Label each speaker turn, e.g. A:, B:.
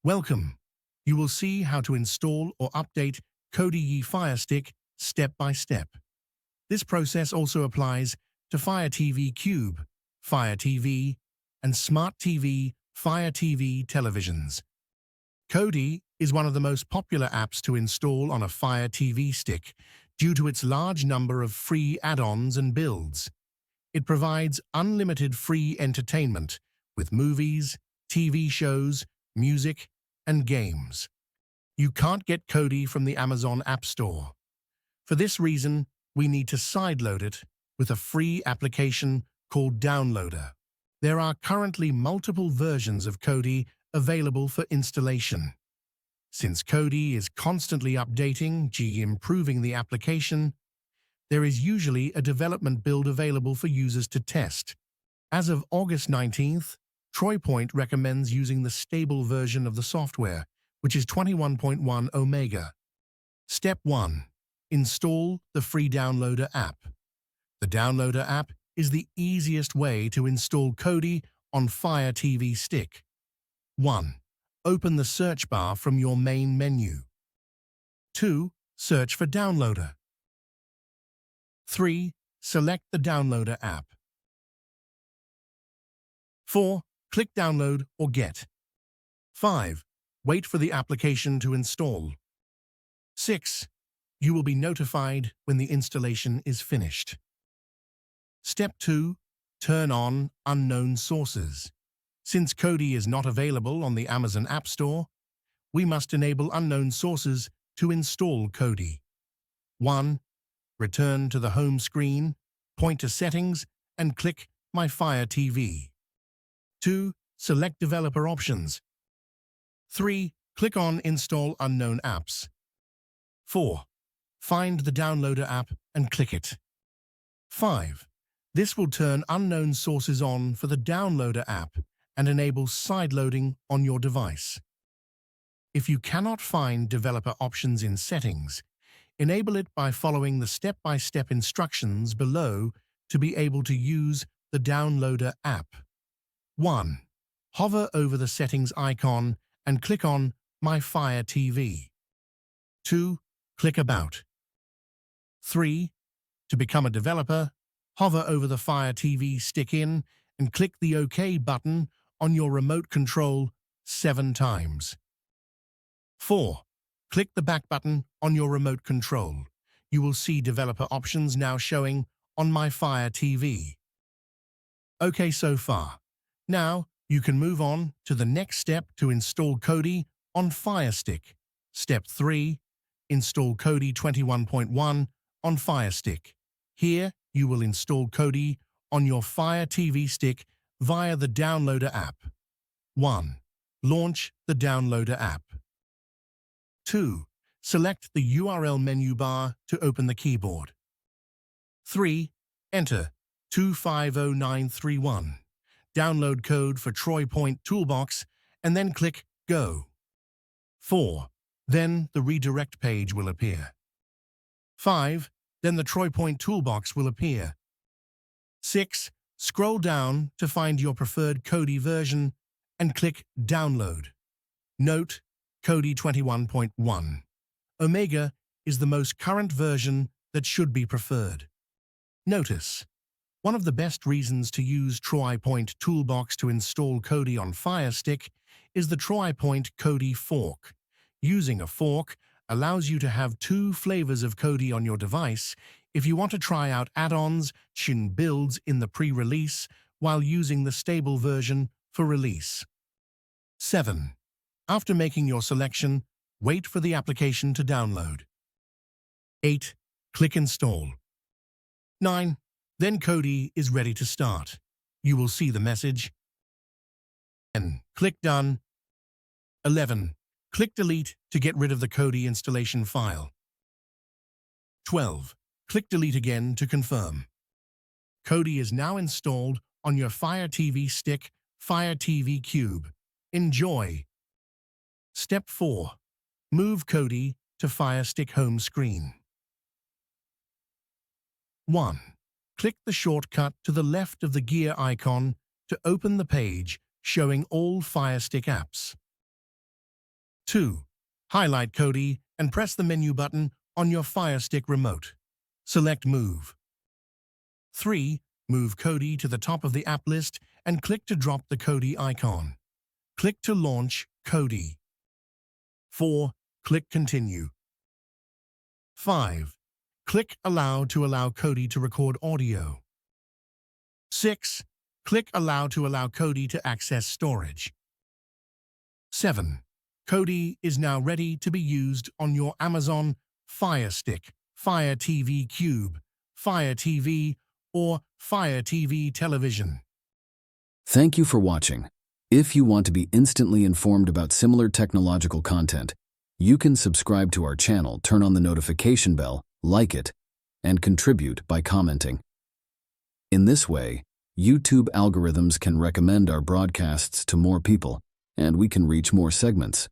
A: Welcome. You will see how to install or update Kodi Firestick step by step. This process also applies to Fire TV Cube, Fire TV, and Smart TV, Fire TV televisions. Kodi is one of the most popular apps to install on a Fire TV stick due to its large number of free add-ons and builds. It provides unlimited free entertainment with movies, TV shows, music, and games. You can't get Kodi from the Amazon App Store. For this reason, we need to sideload it with a free application called Downloader. There are currently multiple versions of Kodi available for installation. Since Kodi is constantly updating, improving the application, there is usually a development build available for users to test. As of August 19th, TroyPoint recommends using the stable version of the software, which is 21.1 Omega. Step 1. Install the free Downloader app. The Downloader app is the easiest way to install Kodi on Fire TV Stick. 1. Open the search bar from your main menu. 2. Search for Downloader. 3. Select the Downloader app. 4. Click Download or Get. 5. Wait for the application to install. 6. You will be notified when the installation is finished. Step 2. Turn on unknown sources. Since Kodi is not available on the Amazon App Store, we must enable unknown sources to install Kodi. 1. Return to the home screen, point to Settings, and click My Fire TV. 2. Select Developer Options. 3. Click on Install Unknown Apps. 4. Find the Downloader app and click it. 5. This will turn unknown sources on for the Downloader app and enable sideloading on your device. If you cannot find developer options in Settings, enable it by following the step-by-step instructions below to be able to use the Downloader app. 1. Hover over the Settings icon and click on My Fire TV. 2. Click About. 3. To become a developer, hover over the Fire TV stick and click the OK button on your remote control 7 times. 4. Click the back button on your remote control. You will see developer options now showing on My Fire TV. OK so far. Now, you can move on to the next step to install Kodi on Firestick. Step 3. Install Kodi 21.1 on Firestick. Here, you will install Kodi on your Fire TV stick via the Downloader app. 1. Launch the Downloader app. 2. Select the URL menu bar to open the keyboard. 3. Enter 250931. Download code for TroyPoint Toolbox, and then click Go. 4. Then the redirect page will appear. 5. Then the TroyPoint Toolbox will appear. 6. Scroll down to find your preferred Kodi version and click Download. Note, Kodi 21.1 Omega is the most current version that should be preferred. Notice, one of the best reasons to use TroyPoint Toolbox to install Kodi on Firestick is the TroyPoint Kodi fork. Using a fork allows you to have 2 flavors of Kodi on your device if you want to try out add-ons, builds in the pre-release while using the stable version for release. 7. After making your selection, wait for the application to download. 8. Click Install. 9. Then Kodi is ready to start. You will see the message. 10. Click Done. 11. Click Delete to get rid of the Kodi installation file. 12. Click Delete again to confirm. Kodi is now installed on your Fire TV stick, Fire TV Cube. Enjoy! Step 4. Move Kodi to Firestick home screen. 1. Click the shortcut to the left of the gear icon to open the page showing all Firestick apps. 2. Highlight Kodi and press the menu button on your Firestick remote. Select Move. 3. Move Kodi to the top of the app list and click to drop the Kodi icon. Click to launch Kodi. 4. Click Continue. 5. Click Allow to allow Kodi to record audio. 6. Click Allow to allow Kodi to access storage. 7. Kodi is now ready to be used on your Amazon Fire Stick, Fire TV Cube, Fire TV, or Fire TV television.
B: Thank you for watching. If you want to be instantly informed about similar technological content, you can subscribe to our channel, turn on the notification bell, like it, and contribute by commenting. In this way, YouTube algorithms can recommend our broadcasts to more people, and we can reach more segments.